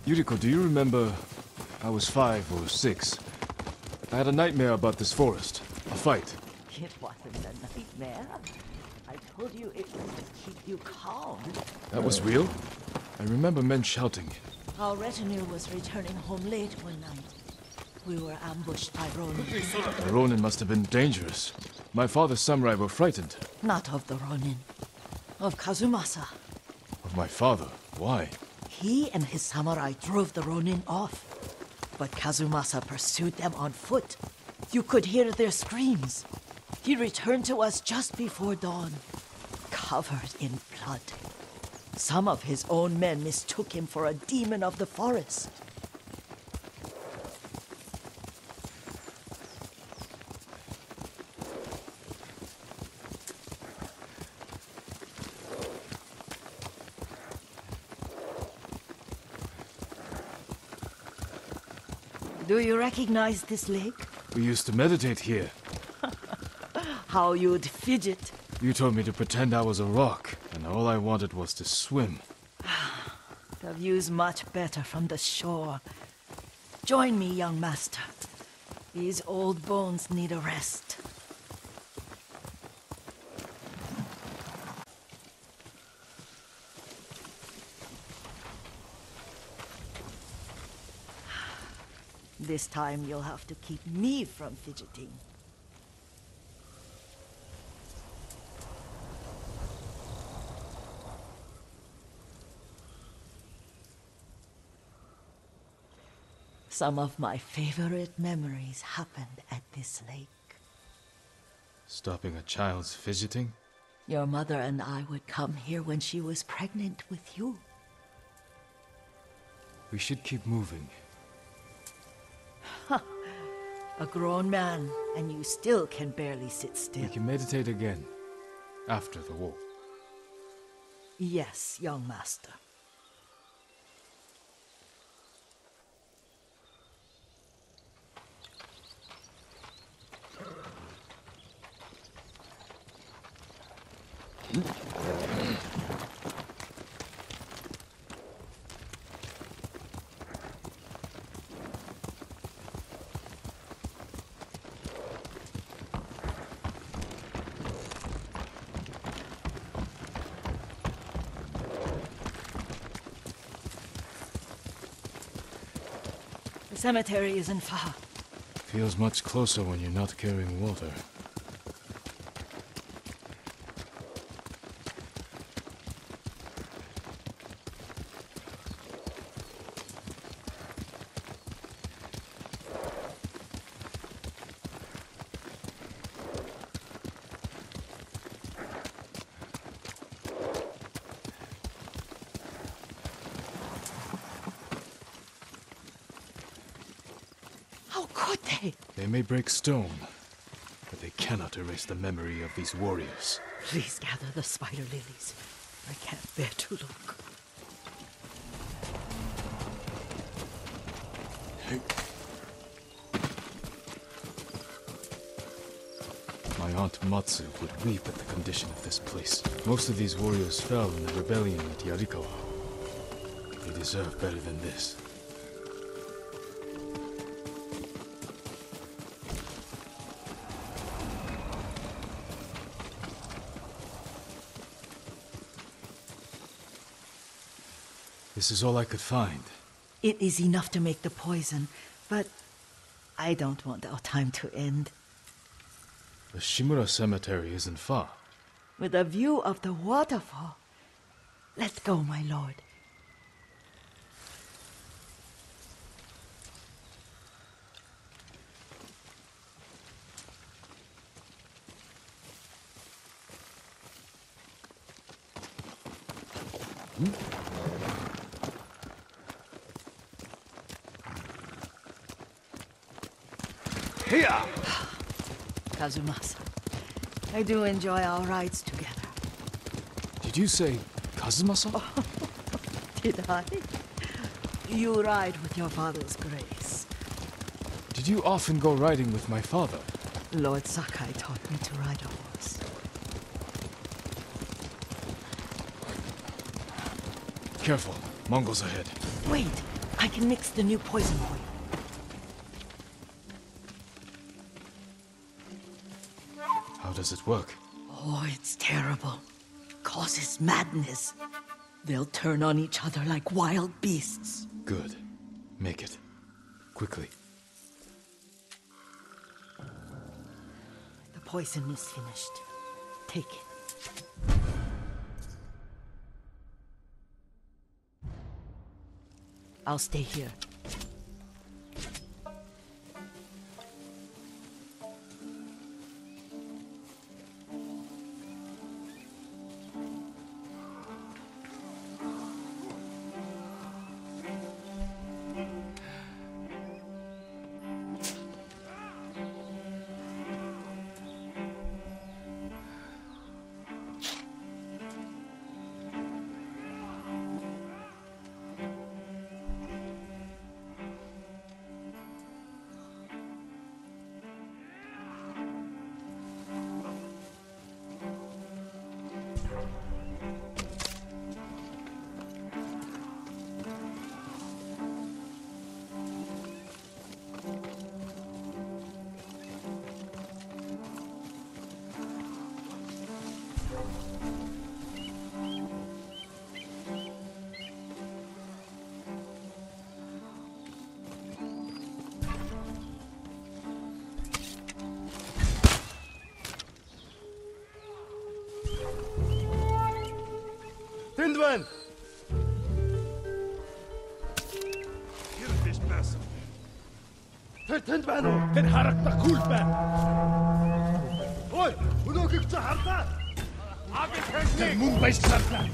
Yuriko, do you remember? I was 5 or 6. I had a nightmare about this forest. A fight. It wasn't a nightmare. I told you it was to keep you calm. That was real? I remember men shouting. Our retinue was returning home late one night. We were ambushed by Ronin. The Ronin must have been dangerous. My father's samurai were frightened. Not of the Ronin. Of Kazumasa. Of my father? Why? He and his samurai drove the Ronin off. But Kazumasa pursued them on foot. You could hear their screams. He returned to us just before dawn, covered in blood. Some of his own men mistook him for a demon of the forest. Do you recognize this lake? We used to meditate here. How you'd fidget. You told me to pretend I was a rock, and all I wanted was to swim. The view's much better from the shore. Join me, young master. These old bones need a rest. This time you'll have to keep me from fidgeting. Some of my favorite memories happened at this lake. Stopping a child's fidgeting? Your mother and I would come here when she was pregnant with you. We should keep moving. A grown man, and you still can barely sit still. We can meditate again. After the war. Yes, young master. The cemetery isn't far. Feels much closer when you're not carrying water. How could they? They may break stone, but they cannot erase the memory of these warriors. Please gather the spider lilies. I can't bear to look. My aunt Matsu would weep at the condition of this place. Most of these warriors fell in the rebellion at Yarikawa. They deserve better than this. This is all I could find. It is enough to make the poison, but I don't want our time to end. The Shimura Cemetery isn't far. With a view of the waterfall. Let's go, my lord. Here! Kazumasa, I do enjoy our rides together. Did you say Kazumasa? Did I? You ride with your father's grace. Did you often go riding with my father? Lord Sakai taught me to ride a horse. Careful, Mongols ahead. Wait, I can mix the new poison for you. How does it work? Oh, it's terrible. Causes madness. They'll turn on each other like wild beasts. Good. Make it. Quickly. The poison is finished. Take it. I'll stay here. Tindwen! Kirtish Bass. Tindwen! تنحرك تقول بان. Oi! ولوكك تحرك! عاقل تنجي! مون بيشتغل!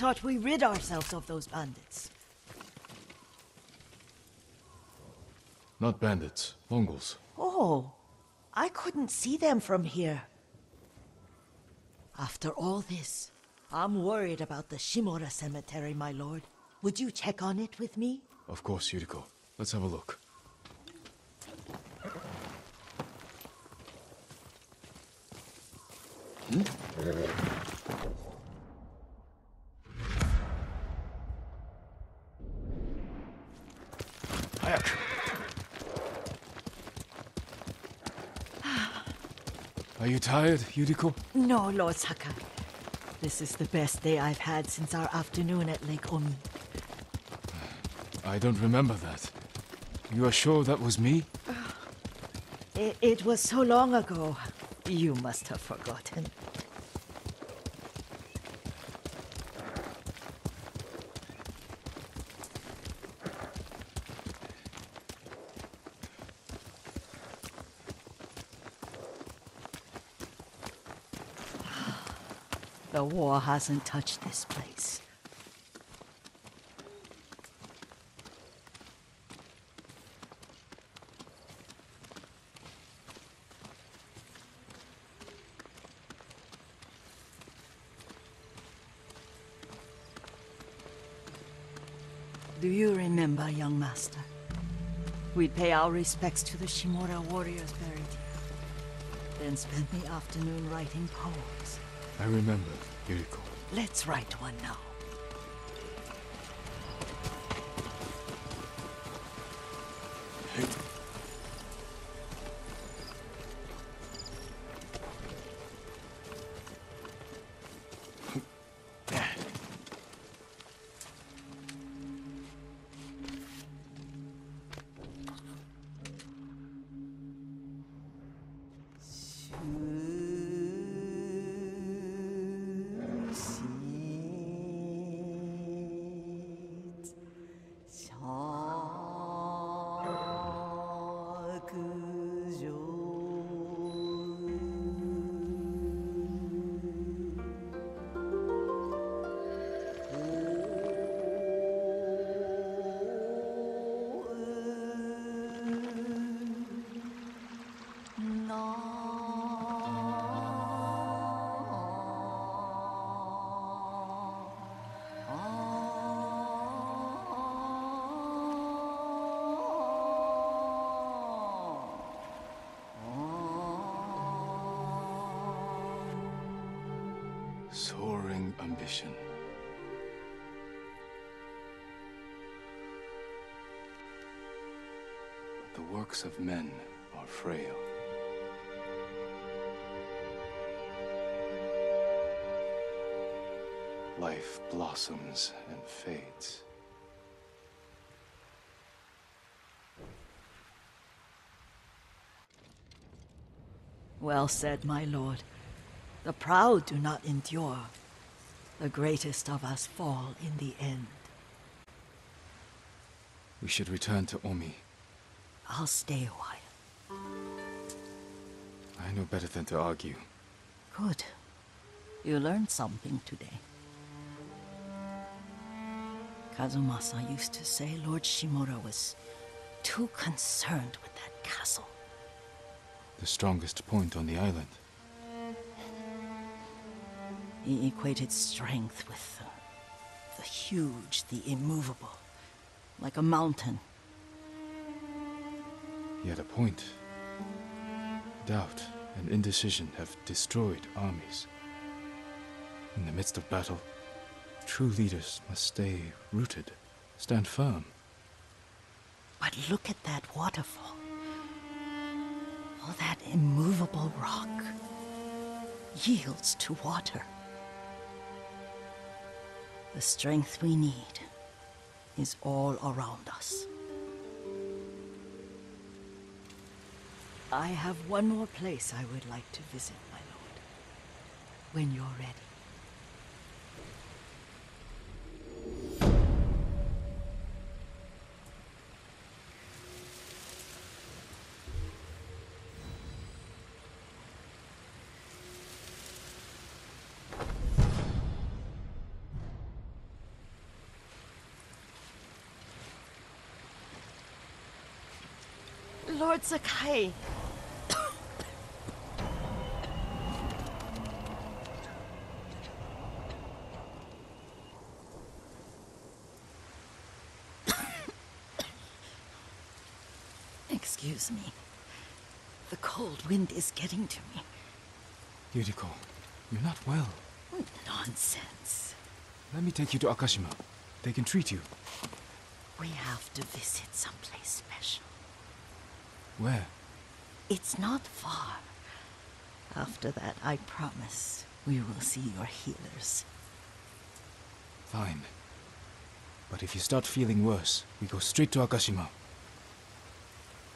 thought we rid ourselves of those bandits. Not bandits, Mongols. Oh, I couldn't see them from here. After all this, I'm worried about the Shimura cemetery, my lord. Would you check on it with me? Of course, Yuriko. Let's have a look. Are you tired, Yuriko? No, Lord Sakai. This is the best day I've had since our afternoon at Lake Omi. I don't remember that. You are sure that was me? It was so long ago. You must have forgotten. The war hasn't touched this place. Do you remember, young master? We'd pay our respects to the Shimura warriors buried here, then spend the afternoon writing poems. I remember, Yuriko. Let's write one now. Soaring ambition. The works of men are frail. Life blossoms and fades. Well said, my lord. The proud do not endure. The greatest of us fall in the end. We should return to Omi. I'll stay a while. I know better than to argue. Good. You learned something today. Kazumasa used to say Lord Shimura was too concerned with that castle. The strongest point on the island. He equated strength with the huge, the immovable, like a mountain. He had a point. Doubt and indecision have destroyed armies. In the midst of battle, true leaders must stay rooted, stand firm. But look at that waterfall. All that immovable rock yields to water. The strength we need is all around us. I have one more place I would like to visit, my lord. When you're ready. Lord Sakai. Excuse me. The cold wind is getting to me. Yuriko, you're not well. Nonsense. Let me take you to Akashima. They can treat you. We have to visit someplace special. Where? It's not far. After that, I promise, we will see your healers. Fine. But if you start feeling worse, we go straight to Akashima.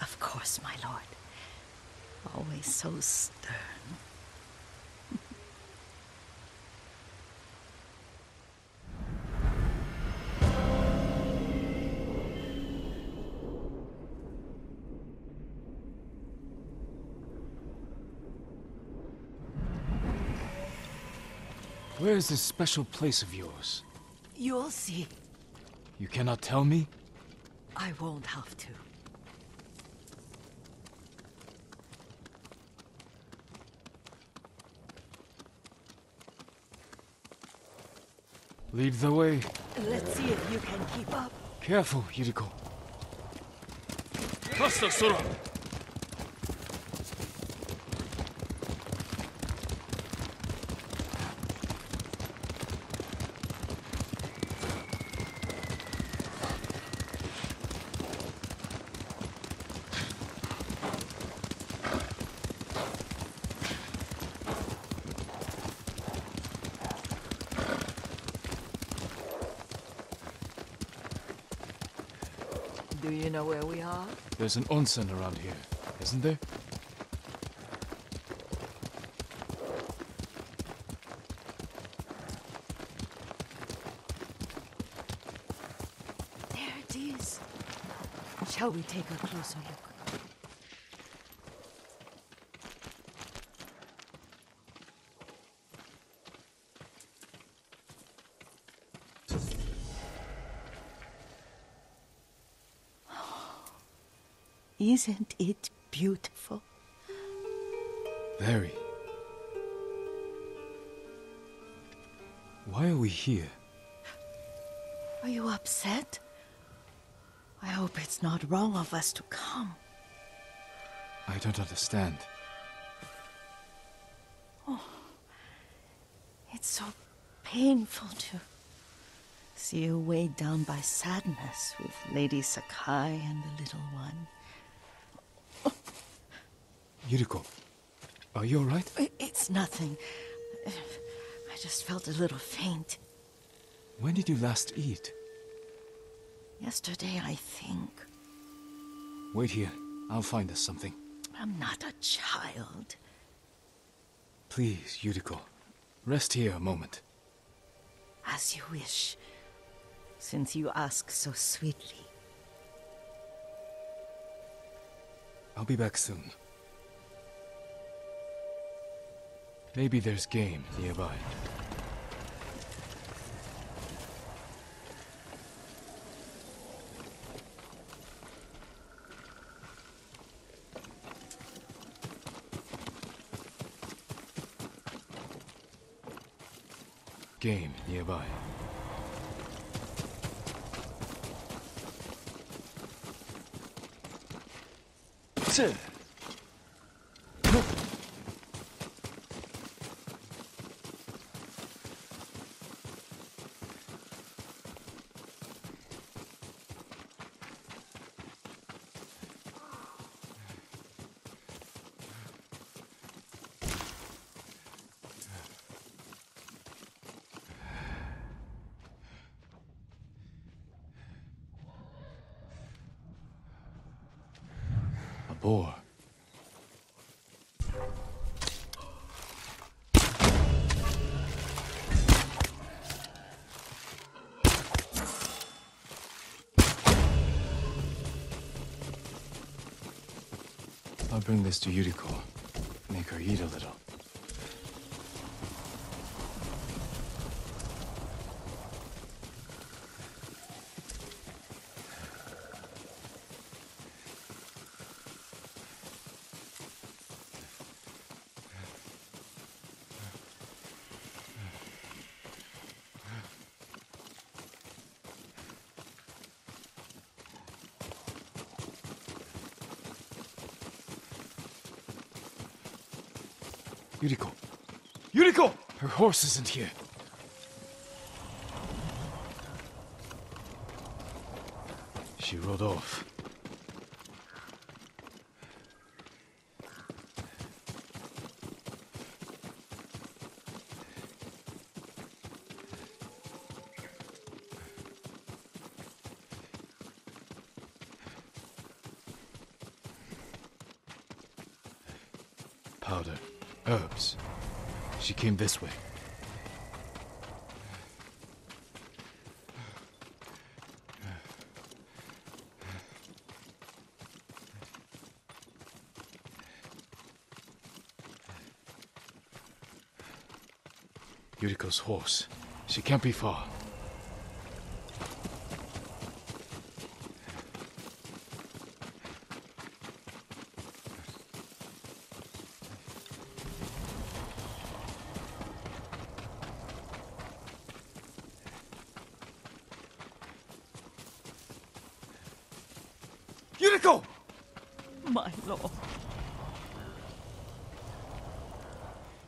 Of course, my lord. Always so stern. Where is this special place of yours? You'll see. You cannot tell me? I won't have to. Lead the way. Let's see if you can keep up. Careful, Yuriko. Faster, Sora! Do you know where we are? There's an onsen around here, isn't there? There it is. Shall we take a closer look? Isn't it beautiful? Very. Why are we here? Are you upset? I hope it's not wrong of us to come. I don't understand. It's so painful to see you weighed down by sadness with Lady Sakai and the little one. Yuriko, are you alright? It's nothing. I just felt a little faint. When did you last eat? Yesterday, I think. Wait here. I'll find us something. I'm not a child. Please, Yuriko. Rest here a moment. As you wish, since you ask so sweetly. I'll be back soon. Maybe there's game nearby. Game nearby. Sit. Boar. I'll bring this to Yuriko. Make her eat a little. Yuriko! Yuriko! Her horse isn't here. She rode off. Powder. Herbs. She came this way. Yuriko's horse. She can't be far. Yuriko! My lord.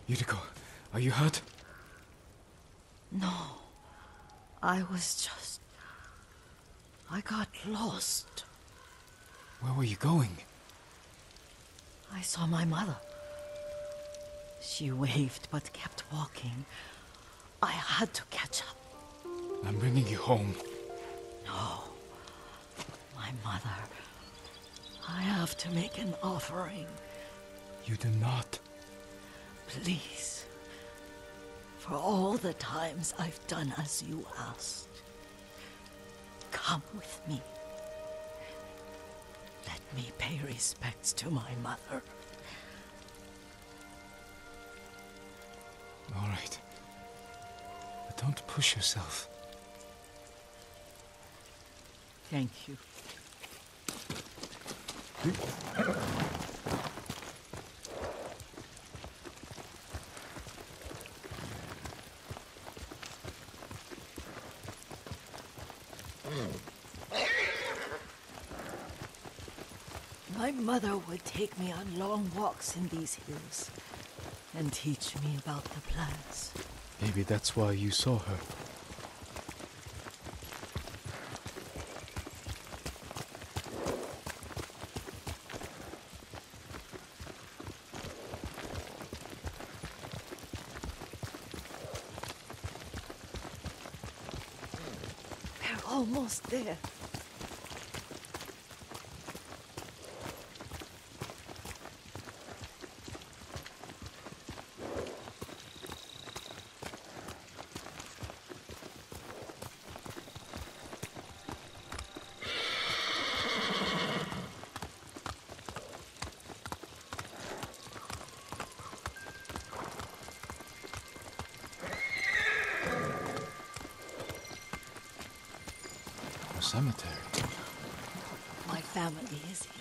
Yuriko, are you hurt? No. I got lost. Where were you going? I saw my mother. She waved but kept walking. I had to catch up. I'm bringing you home. No. My mother. I have to make an offering. You do not. Please. For all the times I've done as you asked. Come with me. Let me pay respects to my mother. All right. But don't push yourself. Thank you. My mother would take me on long walks in these hills and teach me about the plants. Maybe that's why you saw her. We're almost there. Cemetery. My family is here.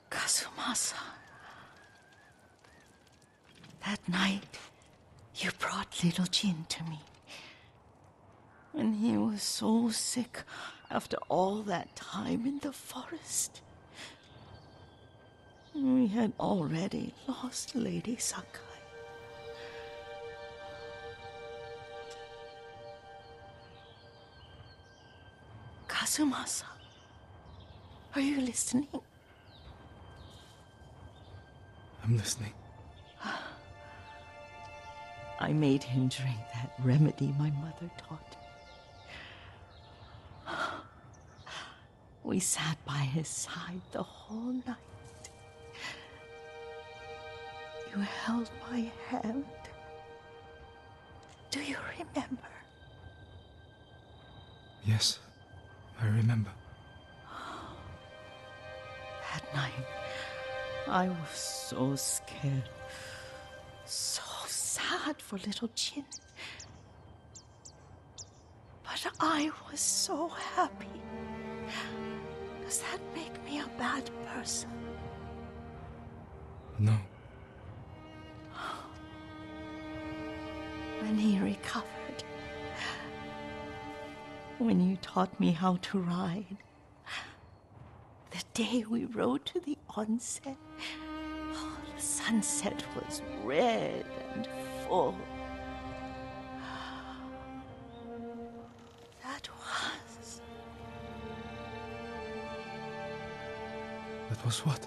Kazumasa. That night, you brought little Jin to me. And he was so sick after all that time in the forest. We had already lost Lady Sakai. Kazumasa, are you listening? I'm listening. I made him drink that remedy my mother taught him. We sat by his side the whole night. You held my hand. Do you remember? Yes, I remember. That night, I was so scared, so sad for little Jin. But I was so happy. Does that make me a bad person? No. When he recovered, when you taught me how to ride, the day we rode to the onset, oh, the sunset was red and full. That was what?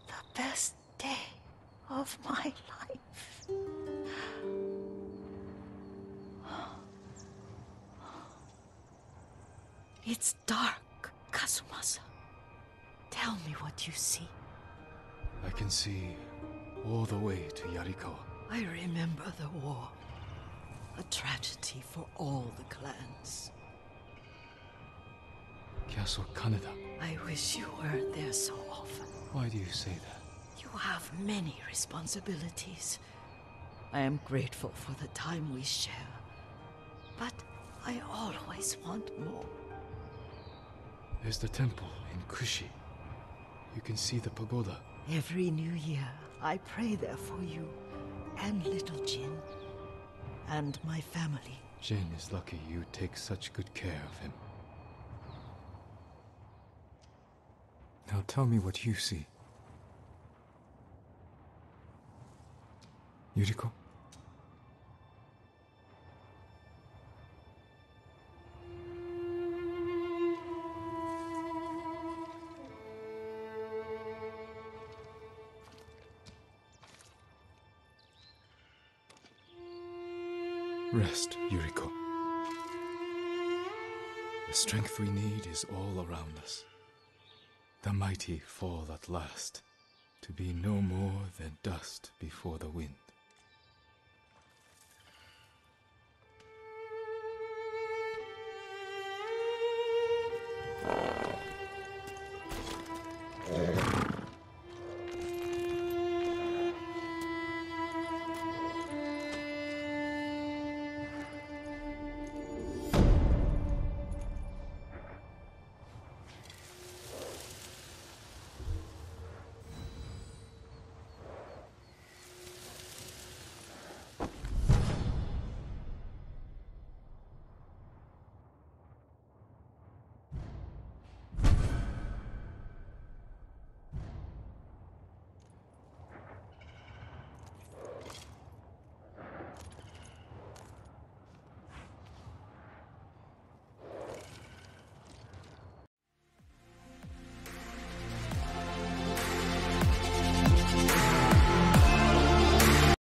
The best day of my life. It's dark, Kazumasa. Tell me what you see. I can see all the way to Yarikawa. I remember the war. A tragedy for all the clans. Castle Kaneda. I wish you weren't there so often. Why do you say that? You have many responsibilities. I am grateful for the time we share. But I always want more. There's the temple in Kushi. You can see the pagoda. Every new year, I pray there for you and little Jin and my family. Jin is lucky you take such good care of him. Now tell me what you see. Yuriko? Rest, Yuriko. The strength we need is all around us. The mighty fall at last, to be no more than dust before the wind.